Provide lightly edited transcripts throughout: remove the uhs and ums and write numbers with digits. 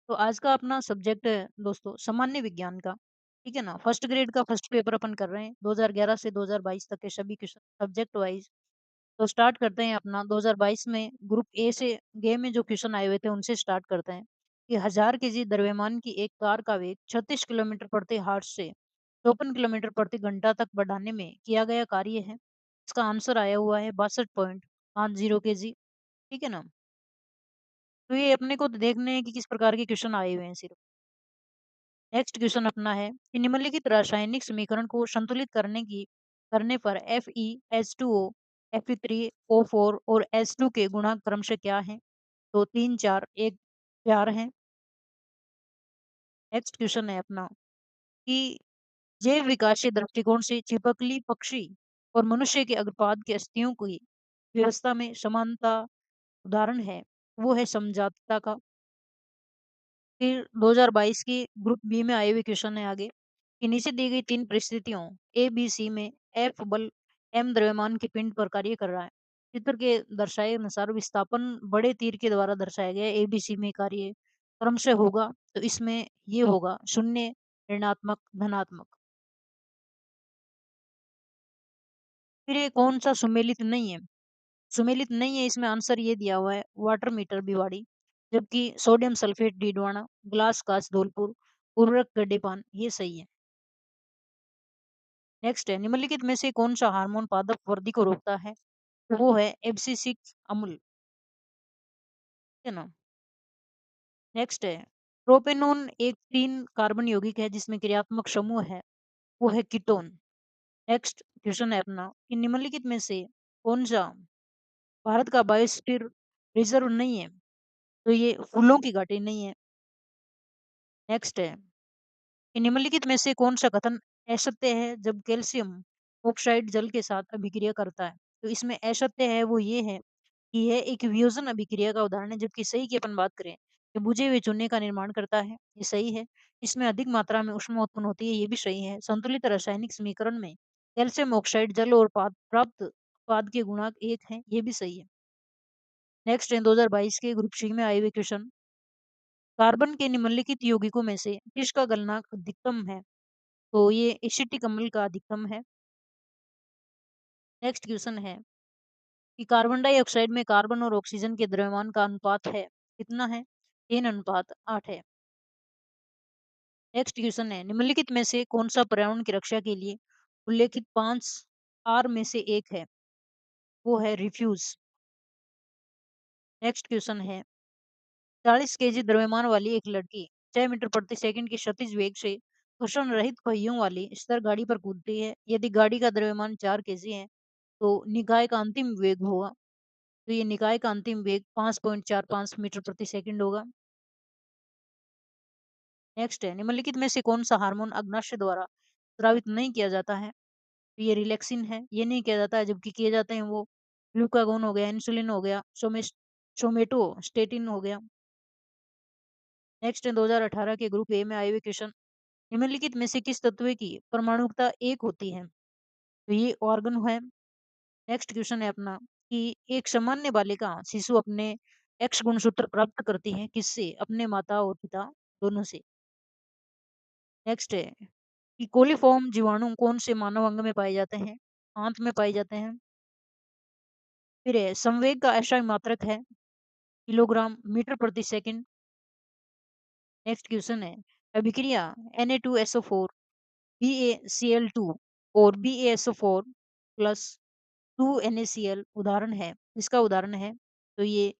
तो आज का अपना सब्जेक्ट है दोस्तों सामान्य विज्ञान का, ठीक है ना? फर्स्ट ग्रेड का फर्स्ट पेपर अपन कर रहे हैं 2011 से 2022 तक के सभी क्वेश्चन सब्जेक्ट वाइज़। तो स्टार्ट करते हैं अपना 2022 में ग्रुप ए से गे में जो क्वेश्चन आए हुए थे उनसे स्टार्ट करते हैं कि 1000 केजी द्रव्यमान की एक कार का वेग 36 किलोमीटर प्रति हॉर्स से 54 किलोमीटर प्रति घंटा तक बढ़ाने में किया गया कार्य है। इसका आंसर आया हुआ है 62.50 केजी, ठीक है ना? तो ये अपने को देखने हैं कि किस प्रकार के क्वेश्चन आए हुए हैं सिर्फ। नेक्स्ट क्वेश्चन अपना है कि निम्नलिखित रासायनिक समीकरण को संतुलित करने पर FeH2O, Fe3O4 और H2 के गुणांक क्रमशः क्या हैं? तो 3, 4, 1, 4 हैं। नेक्स्ट क्वेश्चन है अपना कि जैव विकासीय दृष्टिकोण से छिपकली पक्षी और मनुष्य के अग्रपाद के अस्थियों की व्यवस्था में समानता उदाहरण है, वो है समजातीयता का। फिर 2022 की ग्रुप बी में आए हुए क्वेश्चन है आगे कि नीचे दी गई 3 परिस्थितियों ए, बी, सी में F बल m द्रव्यमान के पिंड पर कार्य कर रहा है। चित्र के दर्शाए अनुसार विस्थापन बड़े तीर के द्वारा दर्शाया गया ए, बी, सी में कार्य क्रमशः होगा। तो इसमें ये होगा 0, ऋणात्मक, धनात्मक। फिर ये कौन-सा सुमेलित नहीं है? सुमेलित नहीं है इसमें आंसर ये दिया हुआ है वाटर मीटर भिवाड़ी, जबकि सोडियम सल्फेट डीडवाना, ग्लास कांच धौलपुर, उर्वरक गड्डेपान ये सही है। नेक्स्ट है निम्नलिखित में से कौन सा हार्मोन पादप वृद्धि को रोकता है? तो वो है एब्सिसिक अम्ल, ठीक है ना? नेक्स्ट है प्रोपेनोन एक 3 कार्बन यौगिक है जिसमें क्रियात्मक समूह है, वो है कीटोन। नेक्स्ट क्वेश्चन है अपना कि निम्नलिखित में से कौन सा भारत का बायोस्फीयर रिजर्व नहीं है? तो ये फूलों की घाटी नहीं है। नेक्स्ट है कि निम्नलिखित में से कौन-सा कथन असत्य है जब कैल्शियम ऑक्साइड जल के साथ अभिक्रिया करता है? तो इसमें असत्य है वो ये है कि यह एक वियोजन अभिक्रिया का उदाहरण है, जबकि सही की अपन बात करें कि बुझे हुए चूने का निर्माण करता है, ये सही है। इसमें अधिक मात्रा में ऊष्मा उत्पन्न होती है, ये भी सही है। संतुलित रासायनिक समीकरण में कैल्शियम ऑक्साइड जल और प्राप्त उत्पाद के गुणांक 1 हैं, ये भी सही है। नेक्स्ट है 2022 के ग्रुप सी में आए हुए क्वेश्चन कार्बन के निम्नलिखित यौगिकों में से किसका गलनांक अधिकतम है? तो ये एसिटिक अम्ल का अधिकतम है। नेक्स्ट क्वेश्चन है कि कार्बन डाइऑक्साइड में कार्बन और ऑक्सीजन के द्रव्यमान का अनुपात है कितना है? 3:8 है। नेक्स्ट क्वेश्चन है निम्नलिखित में से कौन सा पर्यावरण की रक्षा के लिए उल्लेखित 5 आर में से एक है? वो है रिफ्यूज। नेक्स्ट क्वेश्चन है 40 केजी द्रव्यमान वाली एक लड़की 6 मीटर प्रति सेकंड के क्षैतिज वेग से घर्षण रहित पहियों वाली स्थिर गाड़ी पर कूदती है। यदि गाड़ी का द्रव्यमान 4 केजी है तो निकाय का अंतिम वेग होगा। तो ये निकाय का अंतिम वेग 5.45 मीटर प्रति सेकंड होगा। नेक्स्ट है निम्नलिखित में से कौन सा हार्मोन अग्नाशय द्वारा स्रावित नहीं किया जाता है? तो ये रिलैक्सिन है, ये नहीं किया जाता है, जबकि किए जाते हैं वो ग्लूकागोन हो गया, इंसुलिन हो गया, सोमेटोस्टेटिन हो गया। नेक्स्ट है 2018 के ग्रुप ए में आए हुए क्वेश्चन निम्नलिखित में से किस तत्व की परमाणुकता 1 होती है? तो ये ऑर्गन है। नेक्स्ट क्वेश्चन है अपना कि एक सामान्य बालिका शिशु अपने एक्स गुणसूत्र प्राप्त करती है किससे? अपने माता और पिता दोनों से। नेक्स्ट है कि कोलीफॉर्म जीवाणु कौन से मानव अंग में पाए जाते हैं? आंत में पाए जाते हैं। फिर है संवेग का ऐसा मात्रक है किलोग्राम मीटर प्रति सेकंड। नेक्स्ट क्वेश्चन है अभिक्रिया Na2SO4 BaCl2 और BaSO4 प्लस 2NaCl उदाहरण है। इसका उदाहरण है तो ये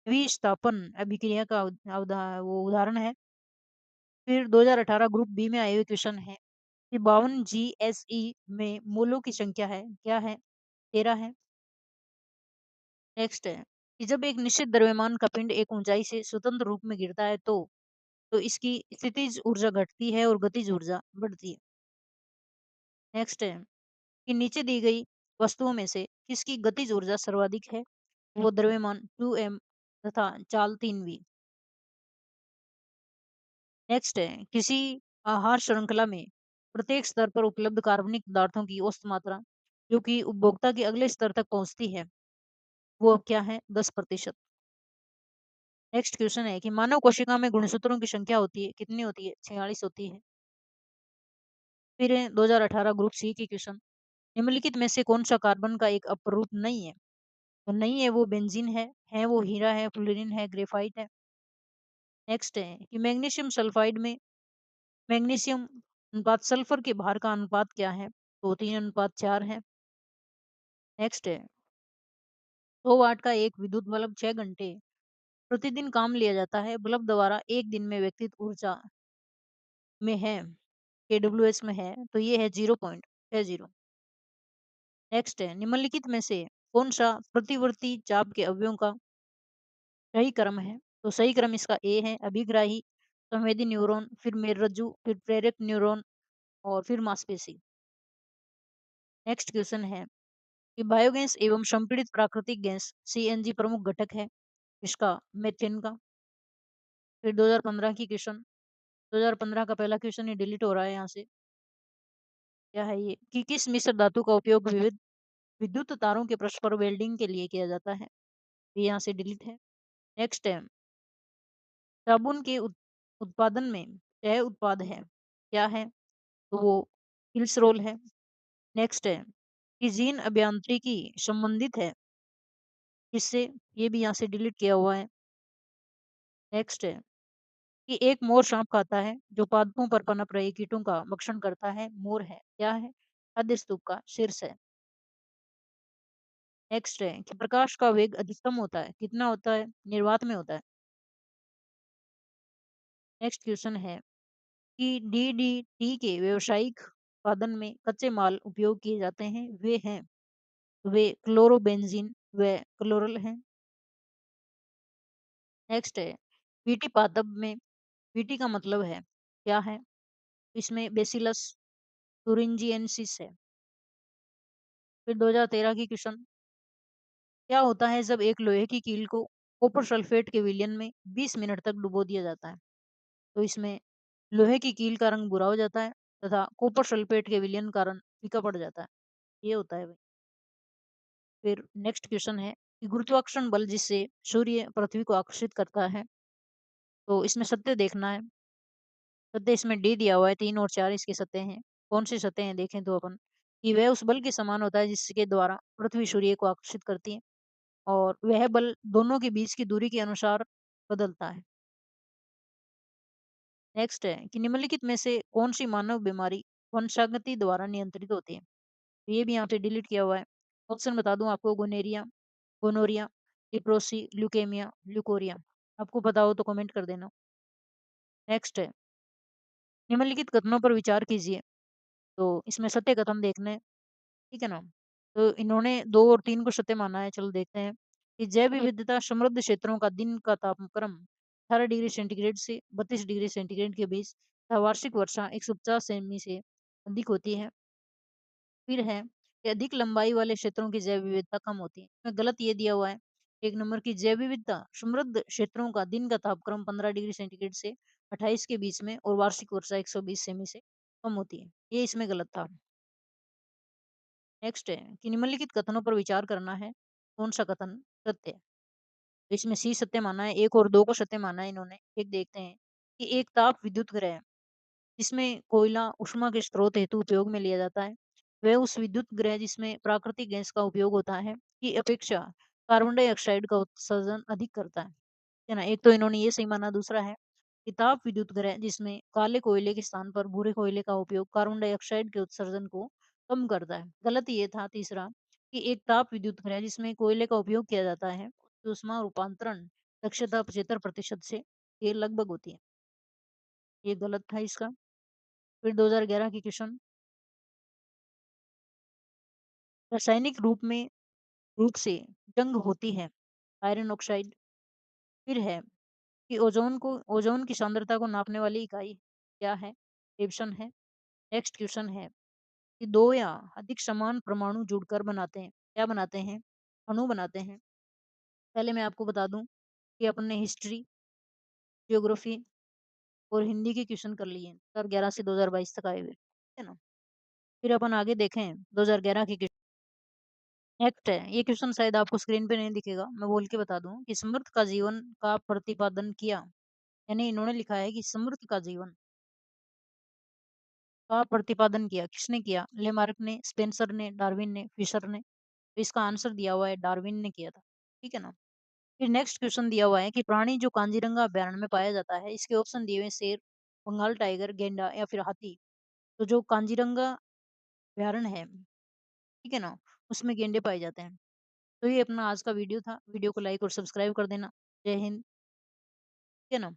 विस्थापन अभिक्रिया का वो उदाहरण है। फिर 2018 ग्रुप बी में आए हुए क्वेश्चन है कि 52 GSE में मूलों की संख्या है क्या है? 13 है। नेक्स्ट है कि जब एक निश्चित द्रव्यमान का पिंड एक ऊंचाई से स्वतंत्र रूप में गिरता है तो इसकी स्थितिज ऊर्जा घटती है और गतिज ऊर्जा बढ़ती है। नेक्स्ट है कि नीचे दी गई वस्तुओं में से किसकी गतिज ऊर्जा सर्वाधिक है? वो द्रव्यमान 2m तथा चाल 3v। नेक्स्ट है किसी आहार श्रृंखला में प्रत्येक स्तर पर उपलब्ध कार्बनिक पदार्थों की औसत मात्रा जो कि उपभोक्ता के अगले स्तर तक पहुंचती है वो क्या है? 10%। नेक्स्ट क्वेश्चन है कि मानव कोशिका में गुणसूत्रों की संख्या होती है, कितनी होती है? 46 होती है। फिर है 2018 ग्रुप सी की क्वेश्चन, निम्नलिखित में से कौन सा कार्बन का एक अपरूप नहीं है? तो नहीं है वो बेंजीन है वो हीरा है, फ्लोरीन है, ग्रेफाइट है। नेक्स्ट है कि मैग्नीशियम सल्फाइड में मैग्नीशियम अनुपात सल्फर के भार का अनुपात क्या है? तो 3:4 है। नेक्स्ट है 100 वाट का एक विद्युत बल्ब 6 घंटे प्रतिदिन काम लिया जाता है। बल्ब द्वारा एक दिन में व्यक्तित ऊर्जा में है, केडब्ल्यूएस में है, तो ये है 0.60। नेक्स्ट है निम्नलिखित में से कौन सा प्रतिवर्ती चाप के अवयवों का सही क्रम है? तो सही क्रम इसका ए है, अभिग्राही, संवेदी न्यूरॉन, फिर मेरुरज्जु, फिर प्रेरक न्यूरॉन और फिर मांसपेशी। नेक्स्ट क्वेश्चन है कि बायोगैस एवं संपीड़ित प्राकृतिक गैस सीएनजी प्रमुख घटक है इसका मीथेन का। फिर 2015 की क्वेश्चन, 2015 का पहला क्वेश्चन ही डिलीट हो रहा है यहाँ से। क्या है ये कि किस मिश्र धातु का उपयोग विविध विद्युत तारों के परस्पर वेल्डिंग के लिए किया जाता है? ये यहाँ से डिलीट है। नेक्स्ट है साबुन के उत्पादन में तय उत्पाद है, क्या है? तो वो ग्लिसरॉल है। नेक्स्ट है कि जीन अभियांत्रिकी संबंधित है किससे? ये भी यहाँ से डिलीट किया हुआ है। नेक्स्ट है कि एक मोर सांप खाता है जो पादपों पर पनप रहे कीटों का भक्षण करता है, मोर है, क्या है? खाद्य स्तूप का शीर्ष है। नेक्स्ट है कि प्रकाश का वेग अधिकतम होता है, कितना होता है? निर्वात में होता है। नेक्स्ट क्वेश्चन है कि डीडीटी के व्यावसायिक उत्पादन में कच्चे माल उपयोग किए जाते हैं, वे क्लोरोबेंजीन व क्लोरल हैं। नेक्स्ट है वीटी पादप में वीटी का मतलब है, क्या है? इसमें बेसिलस तुरिंजिएंसिस है। फिर 2013 की क्वेश्चन, क्या होता है जब एक लोहे की कील को कॉपर सल्फेट के विलयन में 20 मिनट तक डुबो दिया जाता है? तो इसमें लोहे की कील का रंग भूरा हो जाता है तथा कॉपर सल्फेट के विलयन का रंग फीका पड़ जाता है। ये होता है भाई। फिर नेक्स्ट क्वेश्चन है कि गुरुत्वाकर्षण बल जिससे सूर्य पृथ्वी को आकर्षित करता है, तो इसमें सत्य देखना है। सत्य इसमें डी दिया हुआ है, 3 और 4 इसके सत्य हैं। कौन सी सत्य हैं देखें तो अपन कि वह उस बल के समान होता है जिसके द्वारा पृथ्वी सूर्य को आकर्षित करती है और वह बल दोनों के बीच की दूरी के अनुसार बदलता है। नेक्स्ट है कि निम्नलिखित में से कौन सी मानव बीमारी वंशागति द्वारा नियंत्रित होती है? तो ये भी यहाँ पे डिलीट किया हुआ है। ऑप्शन बता दूं आपको, gonorrhoea, gonorrhoea, leprosy, leukaemia, leucorrhoea. आपको पता हो तो कमेंट कर देना। नेक्स्ट है निम्नलिखित कथनों पर विचार कीजिए। तो इसमें सत्य कथन देखने हैं, ठीक है ना? तो इन्होंने 2 और 3 को सत्य माना है। चलो देखते हैं कि जैव विविधता समृद्ध क्षेत्रों का दिन का तापक्रम 18 डिग्री सेंटीग्रेड से 32 डिग्री सेंटीग्रेड के बीच तथा वार्षिक वर्षा 150 सेमी से अधिक होती है। फिर है कि अधिक लंबाई वाले क्षेत्रों की जैव विविधता कम होती है। इसमें गलत ये दिया हुआ है। 1 नंबर की जैव विविधता समृद्ध क्षेत्रों का दिन का तापक्रम 15 डिग्री सेंटीग्रेड से 28 के बीच में और वार्षिक वर्षा 120 सेमी से कम होती है। ये इसमें गलत था। नेक्स्ट है कि निम्नलिखित कथनों पर विचार करना है, कौन सा कथन सत्य है? तो इसमें सी सत्य माना है, 1 और 2 को सत्य माना है इन्होंने। एक देखते हैं कि एक ताप विद्युत ग्रह है, जिसमें कोयला उष्मा के स्रोत हेतु उपयोग में लिया जाता है, वह उस विद्युत ग्रह जिसमें प्राकृतिक गैस का उपयोग होता है की अपेक्षा कार्बन डाइऑक्साइड का उत्सर्जन अधिक करता है ना? एक तो इन्होंने ये सही माना। दूसरा है कि ताप विद्युत ग्रह जिसमें काले कोयले के स्थान पर भूरे कोयले का उपयोग कार्बन डाइऑक्साइड के उत्सर्जन को कम करता है। गलत ये था तीसरा कि एक ताप विद्युत ग्रह जिसमें कोयले का उपयोग किया जाता है, उसकी ऊष्मा रूपांतरण दक्षता 75% से ये लगभग होती है। ये गलत था इसका। फिर 2011 की क्वेश्चन, रासायनिक रूप से जंग होती है आयरन ऑक्साइड। फिर है कि ओजोन की सांद्रता को नापने वाली इकाई क्या है? ऑप्शन है। नेक्स्ट क्वेश्चन है कि दो या अधिक समान परमाणु जुड़कर बनाते हैं, क्या बनाते हैं? अणु बनाते हैं। पहले मैं आपको बता दूं कि अपन ने हिस्ट्री, ज्योग्राफी और हिंदी के क्वेश्चन कर लिए 2011 से 2022 तक आए हुए, है ना? फिर अपन आगे देखें 2011 के नेक्स्ट है, ये क्वेश्चन शायद आपको स्क्रीन पे नहीं दिखेगा, मैं बोल के बता दूँ कि समर्थ का जीवन का प्रतिपादन किया। यानी इन्होंने लिखा है कि समर्थ का जीवन का प्रतिपादन किया, किसने किया? लेमार्क ने, स्पेंसर ने, डार्विन ने, फिशर ने। तो इसका आंसर दिया हुआ है डार्विन ने किया था, ठीक है ना? फिर नेक्स्ट क्वेश्चन दिया हुआ है कि प्राणी जो कांजीरंगा अभयारण्य में पाया जाता है, इसके ऑप्शन दिए हुए हैं शेर, बंगाल टाइगर, गेंडा या फिर हाथी। तो जो कांजीरंगा अभयारण्य है, ठीक है ना? उसमें गेंडे पाए जाते हैं। तो ये अपना आज का वीडियो था। वीडियो को लाइक और सब्सक्राइब कर देना। जय हिंद, ठीक है ना?